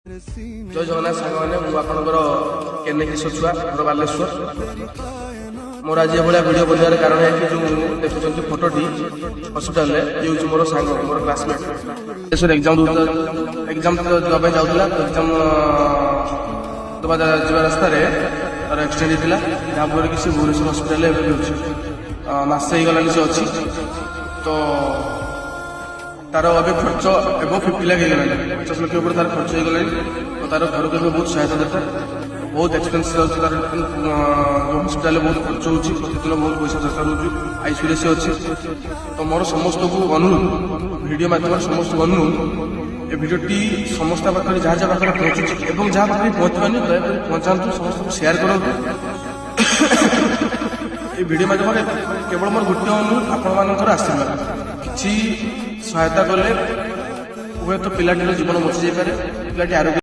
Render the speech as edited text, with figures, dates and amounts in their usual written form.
जय जगन्नाथ सांग मैंने मुझे केने किशोर छुआ घर बालेश्वर मोर आज भाया भिड बनार कारण है कि जो देखुं फोटोटी हस्पिटाल ये हूँ मोर सांग मोर क्लासमेट एग्जाम एग्जाम जावाई जाऊला एग्जाम दबा जा रास्त तार एक्सीडेंट होता जहाँफल कि भुवनेश्वर हस्पिटाल मसे गलानी से अच्छी तो तार अभी खर्च एवं 50 लाख हो 50 लाख ऊपर तार खर्च हो तो तार घर को बहुत सहायता दरकार बहुत एक्सपेंसिव तार जो हस्पिटाल बहुत खर्च होती प्रतिदिन बहुत पैसा दरकार हो आईसीयू से अच्छी तो मोर समस्त को अनुरोध वीडियो माध्यम समस्त को अनुरोध ए भिडियोटी समस्त पाखे जहाँ जहाँ पाखे पहुँचुच्छे और जहाँ पाखे पहुँचवानी दयाकोरी पहुँचातु समस्त को शेयर करूँ ये वीडियो माध्यम केवल मोर गोटे अनुरोध आपण आशीर्वाद किसी सहायता कले हुए तो पिलाटीर जीवन बची जाए पिलाटी आरोग्य